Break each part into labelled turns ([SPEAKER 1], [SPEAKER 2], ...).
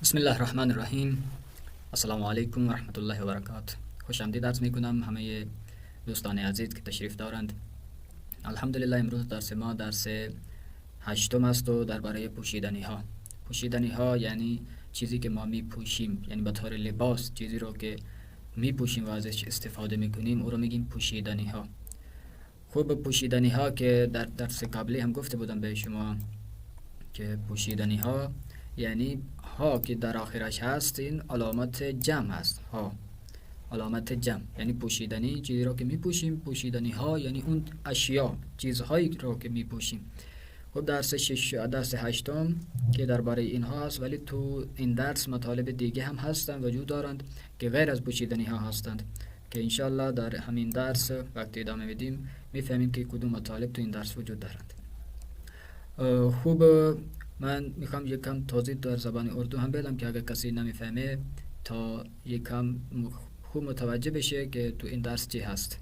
[SPEAKER 1] بسم اللہ الرحمن الرحیم. السلام علیکم ورحمۃ اللہ وبرکاتہ. خوش آمدید از میکنم همه دوستان عزیز که تشریف دارند. الحمدلله امروز درس ما درس هشتم است و درباره پوشیدنی ها یعنی چیزی که ما میپوشیم، یعنی به طور لباس چیزی رو که میپوشیم و ازش استفاده میکنیم او رو میگیم پوشیدنی ها. خوب پوشیدنی ها که در درس قبلی هم گفته بودم به شما که پوشیدنی ها یعنی ها که در آخرش هست این علامت جمع هست. ها علامت جمع یعنی پوشیدنی چیزی رو که میپوشیم، پوشیدنی ها یعنی اون اشیا چیزهایی رو که میپوشیم. خب درس هشتم که درباره اینها هست، ولی تو این درس مطالب دیگه هم هستند وجود دارند که غیر از پوشیدنی ها هستند که انشالله در همین درس وقتی ادامه بدیم میفهمیم که کدوم مطالب تو این درس وجود دارند. خوب من میخوام یک کم توضیح در زبان اردو هم بدم که اگر کسی نمیفهمه تا یک کم خوب متوجه بشه که تو این درس چی هست.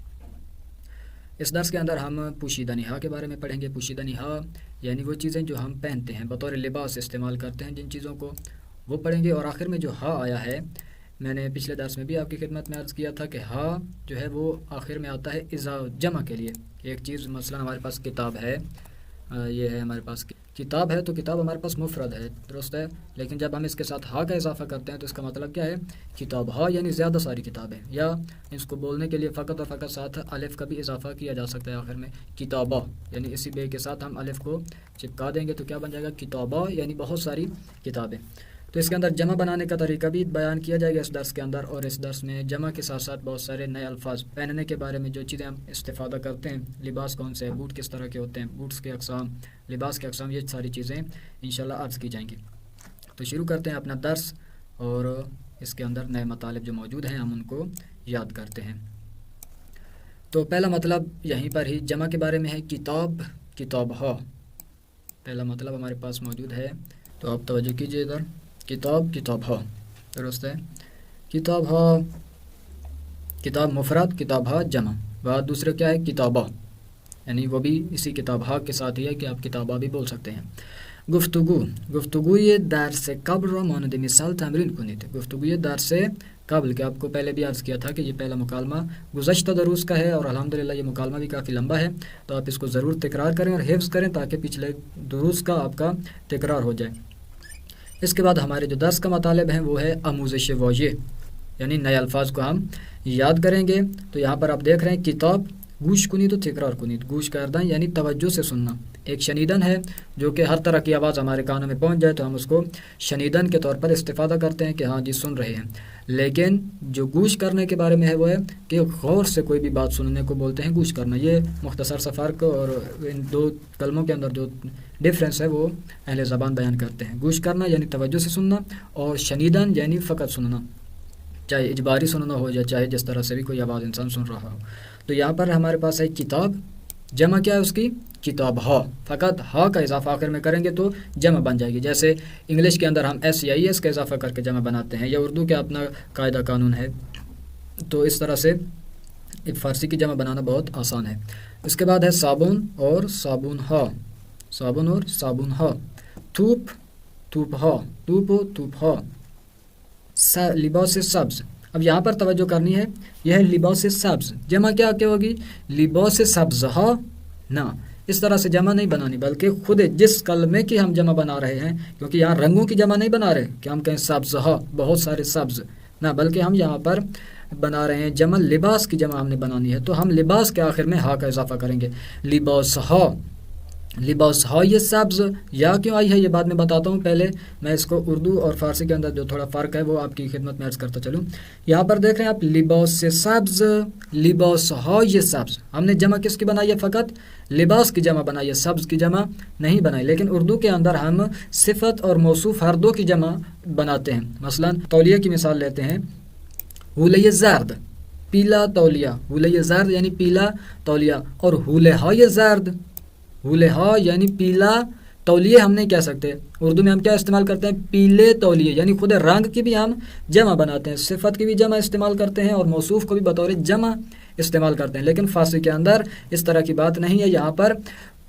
[SPEAKER 1] اس درس کے اندر ہم پوشیدنی ہا کے بارے میں پڑھیں گے. پوشیدنی ہا یعنی وہ چیزیں جو ہم پہنتے ہیں، بطور لباس استعمال کرتے ہیں جن چیزوں کو، وہ پڑھیں گے. اور آخر میں جو ہا آیا ہے، میں نے پچھلے درس میں بھی آپ کی خدمت میں عرض کیا تھا کہ ہا جو ہے وہ آخر میں آتا ہے جمع کے لیے. ایک چیز مثلا ہمارے پاس کتاب ہے، یہ ہے ہمارے پاس کتاب ہے تو کتاب ہمارے پاس مفرد ہے، درست ہے، لیکن جب ہم اس کے ساتھ ہا کا اضافہ کرتے ہیں تو اس کا مطلب کیا ہے؟ کتاب. ہا یعنی زیادہ ساری کتابیں، یا اس کو بولنے کے لیے فقط اور فقط ساتھ الف کا بھی اضافہ کیا جا سکتا ہے آخر میں. کتابہ یعنی اسی بے کے ساتھ ہم الف کو چپکا دیں گے تو کیا بن جائے گا؟ کتابہ یعنی بہت ساری کتابیں. تو اس کے اندر جمع بنانے کا طریقہ بھی بیان کیا جائے گا اس درس کے اندر. اور اس درس میں جمع کے ساتھ ساتھ بہت سارے نئے الفاظ پہننے کے بارے میں، جو چیزیں ہم استفادہ کرتے ہیں، لباس کون سے ہے، بوٹ کس طرح کے ہوتے ہیں، بوٹس کے اقسام، لباس کے اقسام، یہ ساری چیزیں انشاءاللہ عرض کی جائیں گی. تو شروع کرتے ہیں اپنا درس، اور اس کے اندر نئے مطالب جو موجود ہیں ہم ان کو یاد کرتے ہیں. تو پہلا مطلب یہیں پر ہی جمع کے بارے میں ہے، کتاب، کتاب ہا. پہلا مطلب ہمارے پاس موجود ہے، تو آپ توجہ کیجیے ادھر. کتاب، کتاب ہا، درست ہے. کتاب ہا، کتاب مفرد، کتاب ہا جمع. بعد دوسرے کیا ہے؟ کتابہ، یعنی وہ بھی اسی کتاب ہا کے ساتھ ہی ہے کہ آپ کتابہ بھی بول سکتے ہیں. گفتگو، گفتگوی درس قبل را مانند مثال تمرین کنید. گفتگوی درس قبل کہ آپ کو پہلے بھی عرض کیا تھا کہ یہ پہلا مکالمہ گزشتہ دروس کا ہے، اور الحمدللہ یہ مکالمہ بھی کافی لمبا ہے، تو آپ اس کو ضرور تکرار کریں اور حفظ کریں تاکہ پچھلے دروس کا آپ کا تکرار ہو جائے. اس کے بعد ہمارے جو درس کا مطالب ہیں وہ ہے آموزش واژه، یعنی نئے الفاظ کو ہم یاد کریں گے. تو یہاں پر آپ دیکھ رہے ہیں کتاب، گوش کنید و تکرار کنید. گوش کردن یعنی توجہ سے سننا. ایک شنیدن ہے جو کہ ہر طرح کی آواز ہمارے کانوں میں پہنچ جائے تو ہم اس کو شنیدن کے طور پر استفادہ کرتے ہیں کہ ہاں جی سن رہے ہیں. لیکن جو گوش کرنے کے بارے میں ہے وہ ہے کہ غور سے کوئی بھی بات سننے کو بولتے ہیں گوش کرنا. یہ مختصر سا فرق اور ان دو کلموں کے اندر جو ڈفرینس ہے وہ اہل زبان بیان کرتے ہیں. گوش کرنا یعنی توجہ سے سننا، اور شنیدن یعنی فقط سننا، چاہے اجباری سننا ہو یا چاہے جس طرح سے بھی کوئی آواز انسان سن رہا ہو. تو یہاں پر ہمارے پاس ہے کتاب، جمع کیا ہے اس کی؟ کتاب ہا. فقط ہا کا اضافہ آخر میں کریں گے تو جمع بن جائے گی. جیسے انگلش کے اندر ہم ایس یا ای ایس کا اضافہ کر کے جمع بناتے ہیں، یا اردو کا اپنا قاعدہ قانون ہے، تو اس طرح سے فارسی کی جمع بنانا بہت آسان ہے. اس کے بعد ہے صابن اور صابن ہا. صابن اور صابن ہا. تھوپ، تھوپ ہا. تھوپ و تھوپ ہا. لباس سبز. اب یہاں پر توجہ کرنی ہے، یہ ہے لباس سبز. جمع کیا ہوگی؟ لباس سبز ہا. نہ، اس طرح سے جمع نہیں بنانی، بلکہ خود جس کلمے کی ہم جمع بنا رہے ہیں، کیونکہ یہاں رنگوں کی جمع نہیں بنا رہے کہ ہم کہیں سبز ہا بہت سارے سبز، نہ، بلکہ ہم یہاں پر بنا رہے ہیں جمع، لباس کی جمع ہم نے بنانی ہے. تو ہم لباس کے آخر میں ہا کا اضافہ کریں گے. لباس ہا، لباس ہا. یہ سبز یا کیوں آئی ہے یہ بعد میں بتاتا ہوں، پہلے میں اس کو اردو اور فارسی کے اندر جو تھوڑا فرق ہے وہ آپ کی خدمت میں عرض کرتا چلوں. یہاں پر دیکھ رہے ہیں آپ لباس سے سبز، لباس ہا یہ سبز. ہم نے جمع کس کی بنائی ہے؟ فقط لباس کی جمع بنائی ہے، سبز کی جمع نہیں بنائی. لیکن اردو کے اندر ہم صفت اور موصوف ہر دو کی جمع بناتے ہیں. مثلا تولیہ کی مثال لیتے ہیں، حوله زرد، پیلا تولیہ. حوله زرد یعنی پیلا تولیہ، اور حوله زرد، حولہا یعنی پیلا تولیے ہم نہیں کہہ سکتے. اردو میں ہم کیا استعمال کرتے ہیں؟ پیلے تولیے. یعنی خود رنگ کی بھی ہم جمع بناتے ہیں، صفت کی بھی جمع استعمال کرتے ہیں، اور موصوف کو بھی بطور جمع استعمال کرتے ہیں. لیکن فارسی کے اندر اس طرح کی بات نہیں ہے. یہاں پر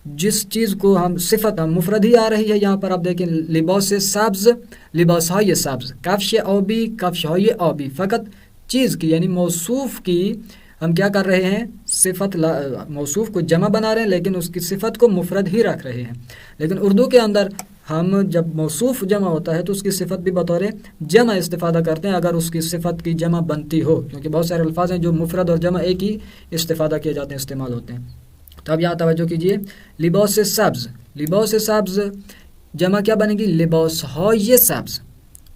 [SPEAKER 1] جس چیز کو ہم صفت ہم مفرد ہی آ رہی ہے یہاں پر آپ دیکھیں لباس سبز لباس های سبز کفش آبی کفش های آبی فقط چیز کی یعنی موصوف کی ہم کیا کر رہے ہیں صفت موصوف کو جمع بنا رہے ہیں لیکن اس کی صفت کو مفرد ہی رکھ رہے ہیں. لیکن اردو کے اندر ہم جب موصوف جمع ہوتا ہے تو اس کی صفت بھی بطور جمع استفادہ کرتے ہیں اگر اس کی صفت کی جمع بنتی ہو کیونکہ بہت سارے الفاظ ہیں جو مفرد اور جمع ایک ہی استفادہ کیے جاتے ہیں استعمال ہوتے ہیں. تو اب یہاں توجہ کیجئے لباس سبز جمع کیا بنے گی لباس های سبز.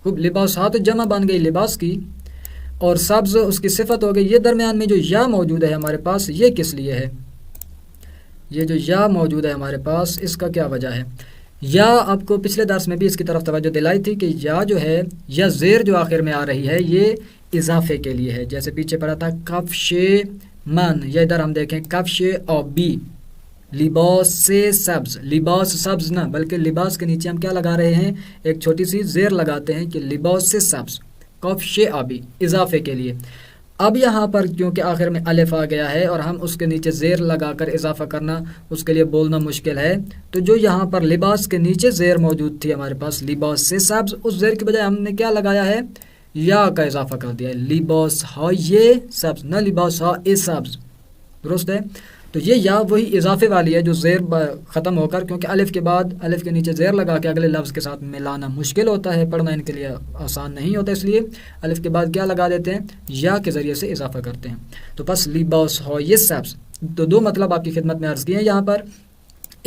[SPEAKER 1] خوب لباس ها تو جمع بن گئی لباس کی اور سبز اس کی صفت ہو گئی. یہ درمیان میں جو یا موجود ہے ہمارے پاس یہ کس لیے ہے یہ جو یا موجود ہے ہمارے پاس اس کا کیا وجہ ہے. یا آپ کو پچھلے درس میں بھی اس کی طرف توجہ دلائی تھی کہ یا جو ہے یا زیر جو آخر میں آ رہی ہے یہ اضافے کے لیے ہے. جیسے پیچھے پڑا تھا کفش من یا ادھر ہم دیکھیں کفش آبی لباس سبز نہ بلکہ لباس کے نیچے ہم کیا لگا رہے ہیں ایک چھوٹی سی زیر لگاتے ہیں کہ لباس سبز کفش آبی اضافے کے لیے. اب یہاں پر کیونکہ آخر میں الف آ گیا ہے اور ہم اس کے نیچے زیر لگا کر اضافہ کرنا اس کے لیے بولنا مشکل ہے تو جو یہاں پر لباس کے نیچے زیر موجود تھی ہمارے پاس لباس سے سبز اس زیر کی بجائے ہم نے کیا لگایا ہے یا کا اضافہ کر دیا ہے لباس های سبز نہ لباس های سبز. درست ہے. تو یہ یا وہی اضافے والی ہے جو زیر ختم ہو کر کیونکہ الف کے بعد الف کے نیچے زیر لگا کے اگلے لفظ کے ساتھ ملانا مشکل ہوتا ہے پڑھنا ان کے لیے آسان نہیں ہوتا اس لیے الف کے بعد کیا لگا دیتے ہیں یا کے ذریعے سے اضافہ کرتے ہیں. تو بس لباس های سبز تو دو مطلب آپ کی خدمت میں عرض کیے ہیں یہاں پر.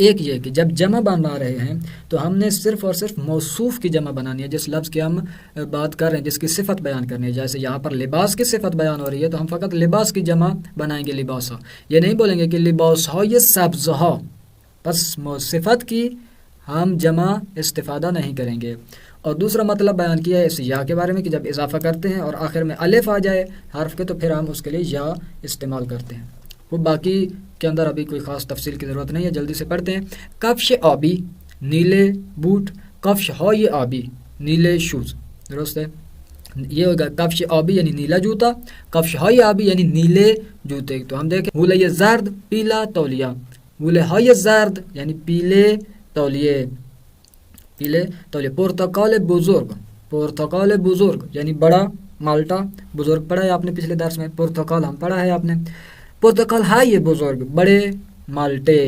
[SPEAKER 1] ایک یہ کہ جب جمع بنا رہے ہیں تو ہم نے صرف اور صرف موصوف کی جمع بنانی ہے جس لفظ کی ہم بات کر رہے ہیں جس کی صفت بیان کرنی ہے. جیسے یہاں پر لباس کی صفت بیان ہو رہی ہے تو ہم فقط لباس کی جمع بنائیں گے لباس. یہ نہیں بولیں گے کہ لباس های سبز ها بس صفت کی ہم جمع استفادہ نہیں کریں گے. اور دوسرا مطلب بیان کیا ہے اس یا کے بارے میں کہ جب اضافہ کرتے ہیں اور آخر میں الف آ جائے حرف کے تو پھر ہم اس کے لیے یا استعمال کرتے ہیں. وہ باقی کے اندر ابھی کوئی خاص تفصیل کی ضرورت نہیں ہے جلدی سے پڑھتے ہیں. کفش آبی نیلے بوٹ کفش های آبی نیلے شوز. درست ہے. یہ ہوگا کفش آبی یعنی نیلا جوتا کفش های آبی یعنی نیلے جوتے. تو ہم دیکھیں حوله زرد پیلا تولیہ حوله های زرد یعنی پیلے تولیے پرتقال بزرگ یعنی بڑا مالٹا بزرگ پڑھا ہے آپ نے پچھلے درس میں پرتقال ہم پڑھا ہے آپ نے پرتقال های بزرگ بڑے مالٹے.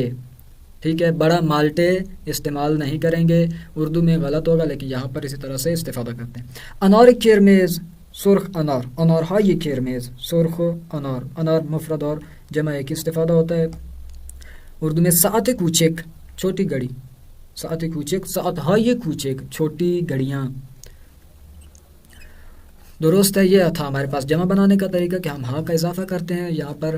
[SPEAKER 1] ٹھیک ہے بڑا مالٹے استعمال نہیں کریں گے اردو میں غلط ہوگا لیکن یہاں پر اسی طرح سے استفادہ کرتے ہیں. انار کرمیز سرخ انار های کرمیز سرخ انار مفرد اور جمع ایک استفادہ ہوتا ہے اردو میں. ساعت کوچک چھوٹی گھڑی ساعت کوچک ساعت های کوچک چھوٹی گھڑیاں. درست ہے. یہ تھا ہمارے پاس جمع بنانے کا طریقہ کہ ہم ہاں کا اضافہ کرتے ہیں یہاں پر.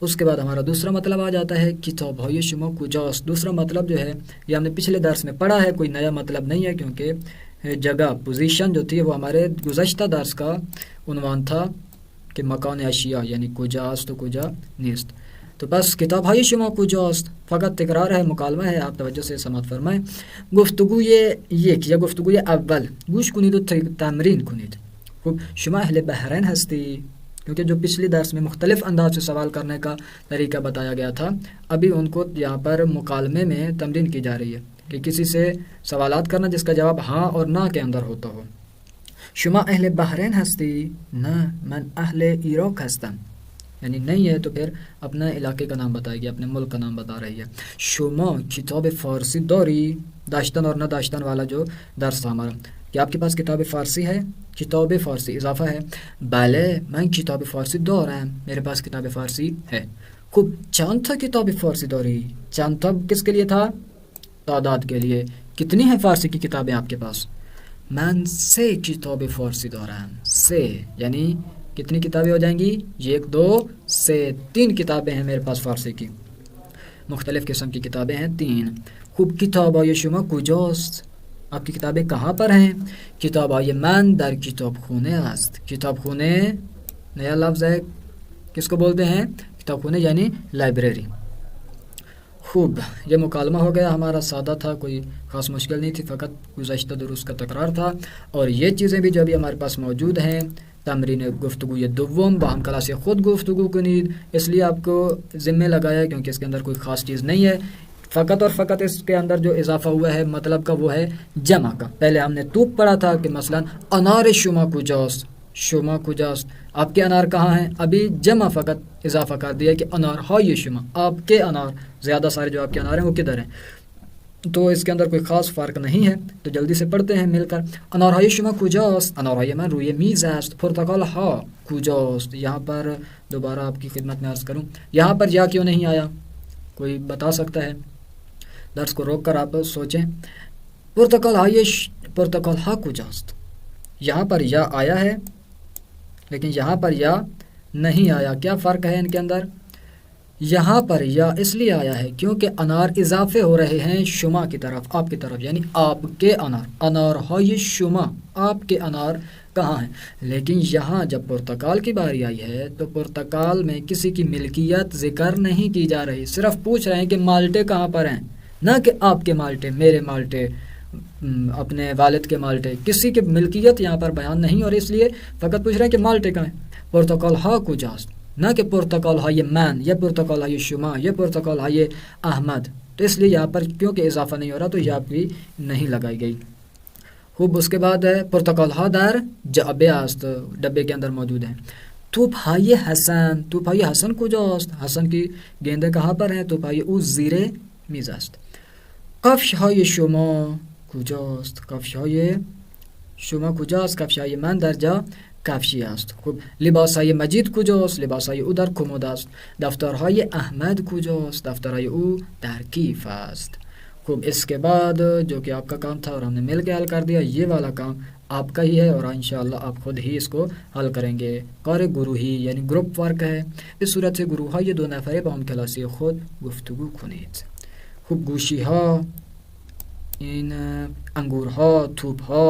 [SPEAKER 1] اس کے بعد ہمارا دوسرا مطلب آ جاتا ہے کتاب های شما کجاست. دوسرا مطلب جو ہے یہ ہم نے پچھلے درس میں پڑھا ہے کوئی نیا مطلب نہیں ہے کیونکہ جگہ پوزیشن جو تھی وہ ہمارے گزشتہ درس کا عنوان تھا کہ مکان اشیاء یعنی کجاست و کجا نیست. تو بس کتاب های شما کجاست فقط تکرار ہے مکالمہ ہے آپ توجہ سے سماعت فرمائیں. گفتگوی یک یا گفتگوی اول گوش کنید و تمرین کنید. خوب شما اہل بحرین ہستی کیونکہ جو پچھلی درس میں مختلف انداز سے سوال کرنے کا طریقہ بتایا گیا تھا ابھی ان کو یہاں پر مکالمے میں تمرین کی جا رہی ہے کہ کسی سے سوالات کرنا جس کا جواب ہاں اور نہ کے اندر ہوتا ہو. شما اہل بحرین ہستی نہ من اہل عراق ہستم یعنی نہیں ہے تو پھر اپنا علاقے کا نام بتائے گی اپنے ملک کا نام بتا رہی ہے. شما کتاب فارسی داری داشتن اور نہ داشتن والا جو درس تھا ہمارا کہ آپ کے پاس کتاب فارسی ہے کتاب فارسی اضافہ ہے بله من کتاب فارسی دارم میرے پاس کتاب فارسی ہے. خوب چند تا کتاب فارسی داری چند تا کس کے لیے تھا تعداد کے لیے. کتنی ہیں فارسی کی کتابیں آپ کے پاس من 3 کتاب فارسی دارم 3 یعنی کتنی کتابیں ہو جائیں گی 1 2 3 3 کتابیں ہیں میرے پاس فارسی کی مختلف قسم کی کتابیں ہیں 3. خوب کتاب های شما کجاست آپ کی کتابیں کہاں پر ہیں. کتاب های من در کتاب خونه است. کتاب خونه نیا لفظ ہے کس کو بولتے ہیں کتاب خونه یعنی لائبریری. خوب یہ مکالمہ ہو گیا ہمارا سادہ تھا کوئی خاص مشکل نہیں تھی فقط گزشتہ دروس کا تکرار تھا. اور یہ چیزیں بھی جو ابھی ہمارے پاس موجود ہیں تمرین گفتگو یہ دوم با ہم کلاس خود گفتگو کنید اس لیے آپ کو ذمہ لگایا کیونکہ اس کے اندر کوئی خاص چیز نہیں ہے. فقط اور فقط اس کے اندر جو اضافہ ہوا ہے مطلب کا وہ ہے جمع کا. پہلے ہم نے توپ پڑھا تھا کہ مثلا انار شما کجاست، شما کجاست، آپ کے انار کہاں ہیں. ابھی جمع فقط اضافہ کر دیا کہ انار های شما، آپ کے انار، زیادہ سارے جو آپ کے انار ہیں وہ کدھر ہیں. تو اس کے اندر کوئی خاص فرق نہیں ہے. تو جلدی سے پڑھتے ہیں مل کر. انارهای شما کجاست، انارهای من روی میز است، پرتقال ها کجاست. یہاں پر دوبارہ آپ کی خدمت میں عرض کروں، یہاں پر یا کیوں نہیں آیا، کوئی بتا سکتا ہے؟ درس کو روک کر آپ سوچیں. پرتقال ها کجاست، یہاں پر یا آیا ہے لیکن یہاں پر یا نہیں آیا. کیا فرق ہے ان کے اندر؟ یہاں پر یا اس لیے آیا ہے کیونکہ انار اضافے ہو رہے ہیں شما کی طرف، آپ کی طرف، یعنی آپ کے انار. انار های شما، آپ کے انار کہاں ہیں. لیکن یہاں جب پرتقال کی باری آئی ہے تو پرتقال میں کسی کی ملکیت ذکر نہیں کی جا رہی، صرف پوچھ رہے ہیں کہ مالٹے کہاں پر ہیں، نہ کہ آپ کے مالٹے، میرے مالٹے، اپنے والد کے مالٹے. کسی کی ملکیت یہاں پر بیان نہیں، اور اس لیے فقط پوچھ رہے ہیں کہ مالٹے کہاں ہیں. پرتقال ها کجاست، نہ کہ پرتقال های من یا پرتقال های شما یا پرتقال های احمد. تو اس لیے یہاں پر کیونکہ اضافہ نہیں ہو رہا تو یہاں بھی نہیں لگائی گئی. خوب. اس کے بعد ہے پرتقال ها در جعبه است، ڈبے کے اندر موجود ہیں. توپ های حسن، توپ های حسن کجاست، حسن کی گیندے کہاں پر ہیں. توپ های او زیر میز است. کفش های شما کجاست، کفش های شما کجاست، کفش های من در جا کفشی است. خوب. لباس های مجید کجاست، لباس های او در کمد است. دفتر های احمد کجاست، دفتر های او در کیف است. خوب. اس کے بعد جو کہ آپ کا کام تھا اور ہم نے مل کے حل کر دیا، یہ والا کام آپ کا ہی ہے اور انشاءاللہ آپ خود ہی اس کو حل کریں گے. کار گروہی یعنی گروپ ورک ہے. اس صورت سے گروہ های دو نفره با هم کلاسی خود گفتگو کنید. خوب. گوشی ها، این انگور ها، توپ ها.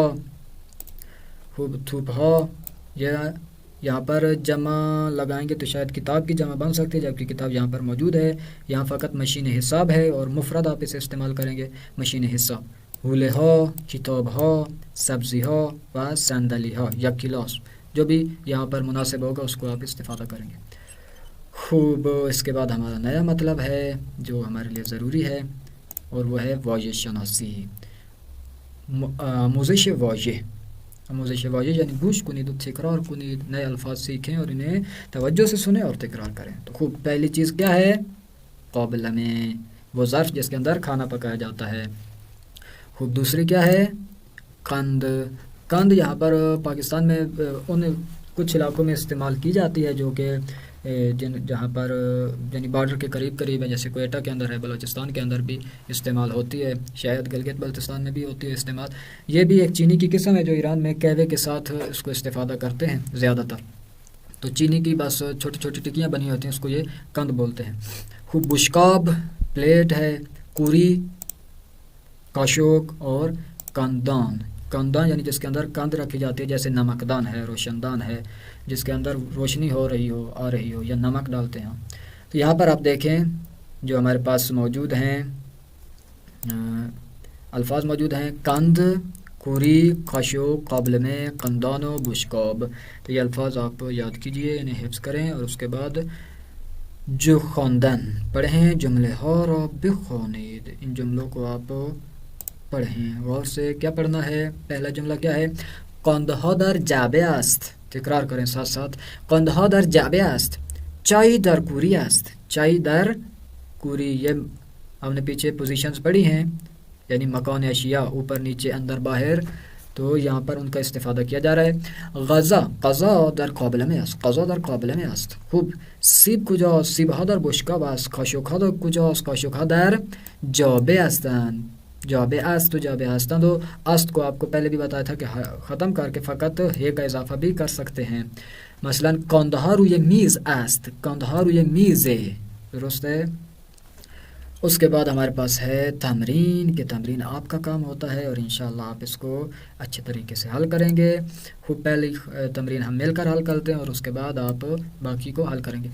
[SPEAKER 1] خوب. توپ ها یا یہاں پر جمع لگائیں گے تو شاید کتاب کی جمع بن سکتی ہے، جبکہ کتاب یہاں پر موجود ہے. یہاں فقط مشین حساب ہے اور مفرد آپ اسے استعمال کریں گے، مشین حساب. حوله ها، کتاب ها، سبزی ها و صندلی ها یا کلاس، جو بھی یہاں پر مناسب ہوگا اس کو آپ استفادہ کریں گے. خوب. اس کے بعد ہمارا نیا مطلب ہے جو ہمارے لیے ضروری ہے اور وہ ہے واژه شناسی، آموزش واژه. آموزش واژه یعنی گوش کنید و تکرار کنید، نئے الفاظ سیکھیں اور انہیں توجہ سے سنیں اور تکرار کریں. تو خوب. پہلی چیز کیا ہے؟ قابل میں، وہ ظرف جس کے اندر کھانا پکایا جاتا ہے. خوب. دوسری کیا ہے؟ قند. قند یہاں پر پاکستان میں ان کچھ علاقوں میں استعمال کی جاتی ہے جو کہ جہاں پر یعنی بارڈر کے قریب قریب ہے، جیسے کوئٹہ کے اندر ہے، بلوچستان کے اندر بھی استعمال ہوتی ہے، شاید گلگت بلتستان میں بھی ہوتی ہے استعمال. یہ بھی ایک چینی کی قسم ہے جو ایران میں قہوے کے ساتھ اس کو استفادہ کرتے ہیں زیادہ تر. تو چینی کی بس چھوٹی چھوٹی ٹکیاں بنی ہوتی ہیں، اس کو یہ قند بولتے ہیں. خوب. بشکاب پلیٹ ہے. کوری کاشوک اور کندان. کندان یعنی جس کے اندر کند رکھی جاتی ہے، جیسے نمکدان ہے، روشن دان ہے، جس کے اندر روشنی ہو رہی ہو، آ رہی ہو، یا نمک ڈالتے ہیں. تو یہاں پر آپ دیکھیں جو ہمارے پاس موجود ہیں الفاظ موجود ہیں: کند، کوری، کاشوک، قابل میں، قندان و بشکاب. تو یہ الفاظ آپ یاد کیجئے، انہیں حفظ کریں اور اس کے بعد جو خواندن پڑھیں. جملے ها را بخوانید، ان جملوں کو آپ پڑھیں غور سے. کیا پڑھنا ہے؟ پہلا جملہ کیا ہے؟ قندها در جعبه است. تکرار کریں ساتھ ساتھ. قندها در جعبه است. چای در کوری است. چای در کوری. یہ ہم نے پیچھے پوزیشنز پڑھی ہیں، یعنی مکان اشیاء، اوپر نیچے اندر باہر، تو یہاں پر ان کا استفادہ کیا جا رہا ہے. غذا، غذا در قابل میں است. غذا در قابل میں است. خوب. سیب کجاست؟ سیب ها در بشکاب است. کاشوک ها در کجاست؟ کاشوک ها در جعبه هستند. جعبه است تو جعبه هستند. و است کو آپ کو پہلے بھی بتایا تھا کہ ختم کر کے فقط ہے کا اضافہ بھی کر سکتے ہیں. مثلا کندها روی میز است. کندها روی میزه. درست ہے. اس کے بعد ہمارے پاس ہے تمرین، کہ تمرین آپ کا کام ہوتا ہے اور انشاءاللہ آپ اس کو اچھے طریقے سے حل کریں گے. خوب. پہلی تمرین ہم مل کر حل کرتے ہیں اور اس کے بعد آپ باقی کو حل کریں گے.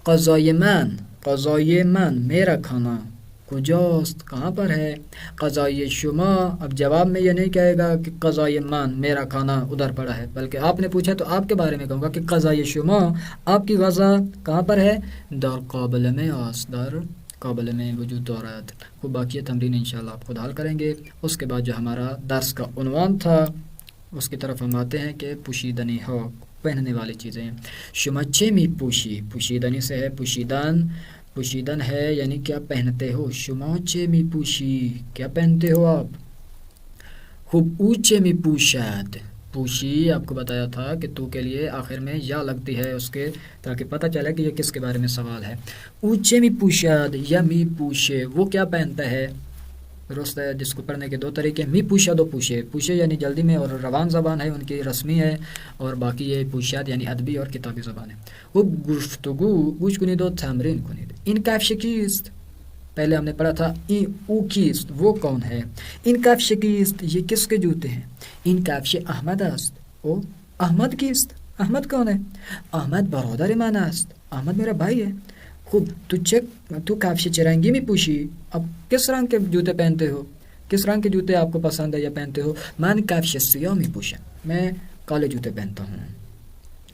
[SPEAKER 1] غذای من، غذای من، میرا کھانا، کجاست، کہاں پر ہے. غذای شما، اب جواب میں یہ نہیں کہے گا کہ غذای من، میرا کھانا ادھر پڑا ہے، بلکہ آپ نے پوچھا تو آپ کے بارے میں کہوں گا کہ غذای شما، آپ کی غذا کہاں پر ہے. در قابل میں است. در قابل میں وجود دارد. خوب باقی تمرین انشاءاللہ آپ خود حل کریں گے. اس کے بعد جو ہمارا درس کا عنوان تھا اس کی طرف ہم آتے ہیں کہ پوشیدنی ہو، پہننے والی چیزیں. شما چه می پوشی، پوشیدنی سے ہے پوشیدن، پوشیدن ہے یعنی کیا پہنتے ہو. شما چه می پوشی، کیا پہنتے ہو آپ. خوب او چه می پوشد، پوشی آپ کو بتایا تھا کہ تو کے لیے آخر میں یا لگتی ہے اس کے، تاکہ پتہ چلے کہ یہ کس کے بارے میں سوال ہے. او چه می پوشد یا می پوشے، وہ کیا پہنتا ہے. درست ہے. جس کو پڑھنے کے دو طریقے، می پوشد و پوشے. پوشے یعنی جلدی میں اور روان زبان ہے ان کی، رسمی ہے، اور باقی یہ پوشد یعنی ادبی اور کتابی زبان ہے. وہ گفتگو گوش کنید و تمرین کنید. این کفش کیست، پہلے ہم نے پڑھا تھا این او کیست، وہ کون ہے. این کفش کیست، یہ کس کے جوتے ہیں. این کفش احمد است. او احمد کیست، احمد کون ہے. احمد برادر من است، احمد میرا بھائی ہے. خوب تو کفش چه رنگی می پوشی، اب کس رنگ کے جوتے پہنتے ہو، کس رنگ کے جوتے آپ کو پسند ہے یا پہنتے ہو. من کفش سیاه می پوشم، میں کالے جوتے پہنتا ہوں.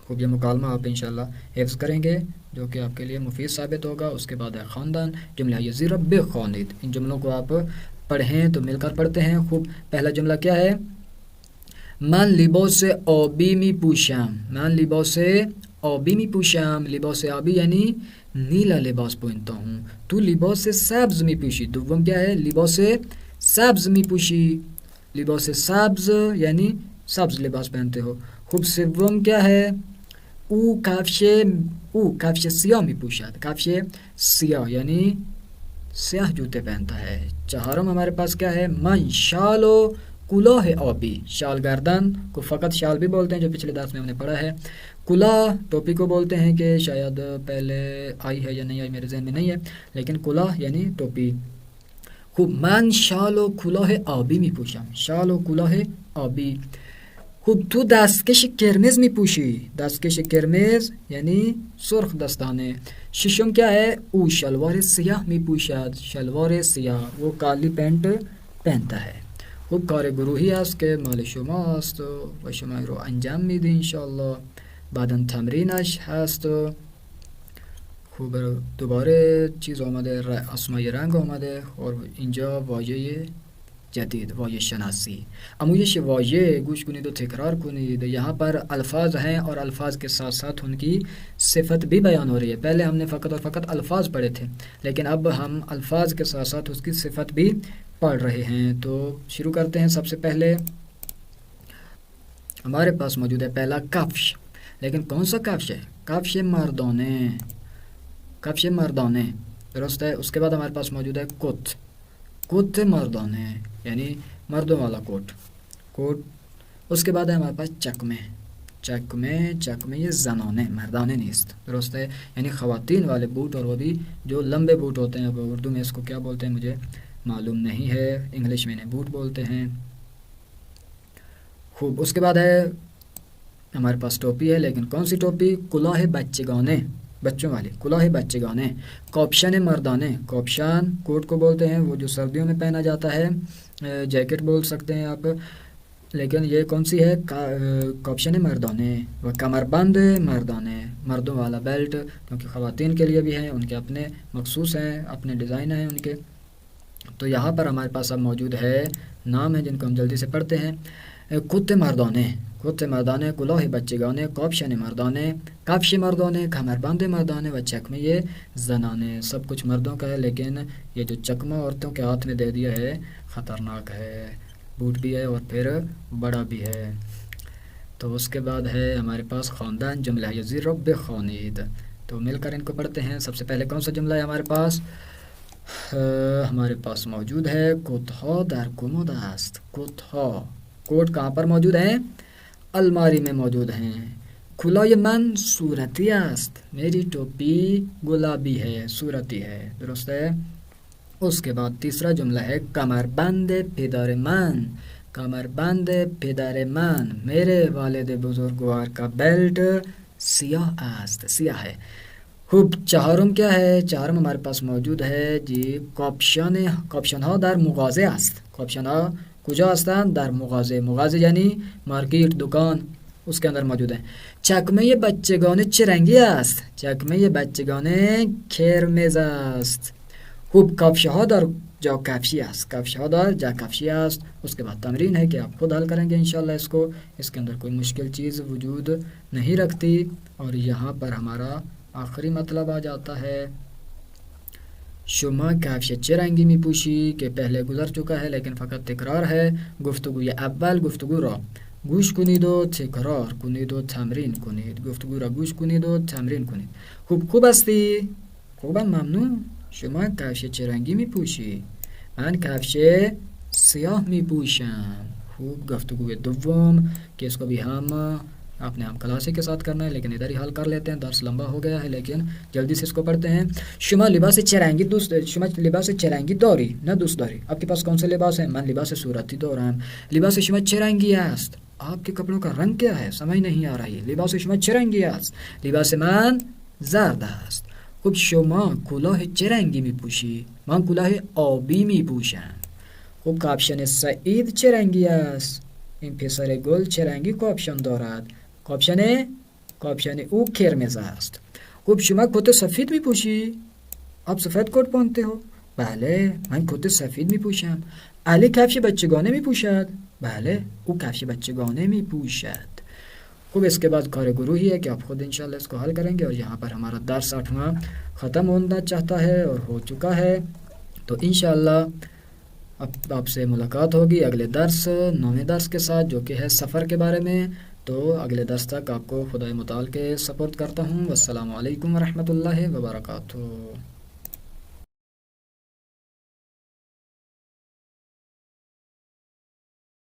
[SPEAKER 1] خوب یہ مکالمہ آپ انشاءاللہ حفظ کریں گے جو کہ آپ کے لیے مفید ثابت ہوگا. اس کے بعد ہے خواندن. جملہ یزی رب خوانید، ان جملوں کو آپ پڑھیں تو مل کر پڑھتے ہیں. خوب پہلا جملہ کیا ہے. من لباس آبی می پوشم، من لباس آبی می پوشم. لباس آبی یعنی نیلا لباس پہنتا ہوں. تو لباس سبز می پوشی. دوم کیا ہے. لباس سبز می پوشی، لباس سبز یعنی سبز لباس پہنتے ہو. خوب سوم کیا ہے. او کفش سیاه می پوشد، کفش سیاه یعنی سیاه جوتے پہنتا ہے. چہارم ہمارے پاس کیا ہے. من شال و کلاه آبی، شال گردن کو فقط شال بھی بولتے ہیں جو پچھلے درس میں ہم نے پڑھا ہے. کلاه ٹوپی کو بولتے ہیں کہ شاید پہلے آئی ہے یا نہیں آئی میرے ذہن میں نہیں ہے، لیکن کلاه یعنی ٹوپی. خوب من شال و کلاه آبی می پوشم، شال و کلاه آبی. خوب تو دستکش قرمز می پوشی، دستکش قرمز یعنی سرخ دستانه. ششم کیا ہے. او شلوار سیاه می پوشد، شلوار سیاه، وہ کالی پینٹ پہنتا ہے. خوب کار گروهی است که مال شماست و شما رو انجام میدی انشاءالله. بعداً تمرینش هست. خوب دوباره چیز آمده، اسمای رنگ آمده اور اینجا واژه جدید، واژه شناسی. امویش واژه گوش کنید و تکرار کنید. یہاں پر الفاظ ہیں اور الفاظ کے ساتھ ساتھ ان کی صفت بھی بیان ہو رہی ہے. پہلے ہم نے فقط اور فقط الفاظ پڑھے تھے، لیکن اب ہم الفاظ کے ساتھ ساتھ اس کی صفت بھی پڑھ رہے ہیں. تو شروع کرتے ہیں. سب سے پہلے ہمارے پاس موجود ہے پہلا کفش، لیکن کون سا کفش ہے. کفش مردانه، کفش مردانه، درست ہے. اس کے بعد ہمارے پاس موجود ہے کت، کت مردانه یعنی مردوں والا کوٹ، کوٹ. اس کے بعد ہے ہمارے پاس چکمے، چکمے، چکمے یہ زنانه، مردانه نیست، درست ہے، یعنی خواتین والے بوٹ، اور وہ بھی جو لمبے بوٹ ہوتے ہیں. اردو میں اس کو کیا بولتے ہیں مجھے معلوم نہیں ہے، انگلش میں انہیں بوٹ بولتے ہیں. خوب اس کے بعد ہے ہمارے پاس ٹوپی ہے، لیکن کون سی ٹوپی. کلاه بچگانه، بچوں والی، کلاه بچگانه. کاپشن مردانه، کاپشن کوٹ کو بولتے ہیں، وہ جو سردیوں میں پہنا جاتا ہے، جیکٹ بول سکتے ہیں آپ، لیکن یہ کون سی ہے. کاپشن مردانه. و کمربند مردانه، مردوں والا بیلٹ، کیونکہ خواتین کے لیے بھی ہیں، ان کے اپنے مخصوص ہیں، اپنے ڈیزائن ہیں ان کے. تو یہاں پر ہمارے پاس اب موجود ہے نام ہیں جن کو ہم جلدی سے پڑھتے ہیں. کت مردانه، کت مردانه. کلاه بچگانه، کاپشن مردانه، کفش مردانه، کمربند مردانه و چکمه زنانه. سب کچھ مردوں کا ہے، لیکن یہ جو چکمہ عورتوں کے ہاتھ میں دے دیا ہے خطرناک ہے، بوٹ بھی ہے اور پھر بڑا بھی ہے. تو اس کے بعد ہے ہمارے پاس خواندن. جملہ یزی رب خوانید. تو مل کر ان کو پڑھتے ہیں. سب سے پہلے کون سا جملہ ہے ہمارے پاس. ہمارے پاس موجود ہے کتها در کمد است. کتها، کوٹ کہاں پر موجود ہیں. الماری میں موجود ہیں. کلاه من صورتی است، میری ٹوپی گلابی ہے، صورتی ہے، درست ہے. اس کے بعد تیسرا جملہ ہے کمربند پدر من، کمربند پدر من، میرے والد بزرگوار کا بیلٹ سیاه است، سیاه ہے. خوب چهارم کیا ہے. چهارم ہمارے پاس موجود ہے جی کاپشن، کاپشن ها در مغازه است. کاپشن ها کجا هستند. در مغازه، مغازه یعنی مارکیٹ، دکان، اس کے اندر موجود ہیں. چکمه بچگانه چه رنگی است. چکمه بچگانه کرمز است. خوب کافشهاد اور جا کافشی است، کافشهاد اور جا کافشی است. اس کے بعد تمرین ہے کہ آپ خود حل کریں گے انشاءاللہ اس کو. اس کے اندر کوئی مشکل چیز وجود نہیں رکھتی. اور یہاں پر ہمارا آخری مطلب آ جاتا ہے شما کفش چه رنگی می پوشی، که پہلے گزر چکا ہے لیکن فقط تکرار ہے. گفتگوی اول گفتگو را گوش کنید و تکرار کنید و تمرین کنید. گفتگو را گوش کنید و تمرین کنید. خوب هستی؟ خوبم، ممنون. شما کفش چه رنگی می پوشی؟ من کفش سیاه می پوشم. خوب. گفتگوی دوم کہ اس کو بھی ہم اپنے ہم کلاسی کے ساتھ کرنا ہے، لیکن ادھر ہی حل کر لیتے ہیں، درس لمبا ہو گیا ہے لیکن جلدی سے اس کو پڑھتے ہیں. شما لباس چه رنگی شما لباس چه رنگی داری؟ نه دوست داری. آپ کے پاس کون سے لباس ہے؟ من لباس صورتی دارم. لباس شما چه رنگی است؟ آپ کے کپڑوں کا رنگ کیا ہے؟ سمجھ نہیں آ رہی. لباس شما چه رنگی است؟ لباس من زرد است. خب شما کلاه چه رنگی می پوشی؟ من کلاه آبی می پوشم. خب کاپشن سعید چه رنگی است؟ این پسر گل چه رنگی کاپشن دارد؟ کاپشن او کرمز است. خب شما کت سفید می پوشی؟ آپ سفید کت پہنتے ہو؟ بله، من کت سفید می پوشم. علی کفش بچگانه می پوشد؟ بله، او کفش بچگانه می پوشد. خوب، اس کے بعد کار گروہی ہے کہ آپ خود انشاءاللہ اس کو حل کریں گے. اور یہاں پر ہمارا درس 8واں ختم ہونا چاہتا ہے اور ہو چکا ہے. تو انشاءاللہ اب آپ سے ملاقات ہوگی اگلے درس 9ویں درس کے ساتھ، جو کہ ہے سفر کے بارے میں. تو اگلے درس تک آپ کو خدائے متعال کے سپورٹ کرتا ہوں. والسلام علیکم ورحمۃ اللہ وبرکاتہ.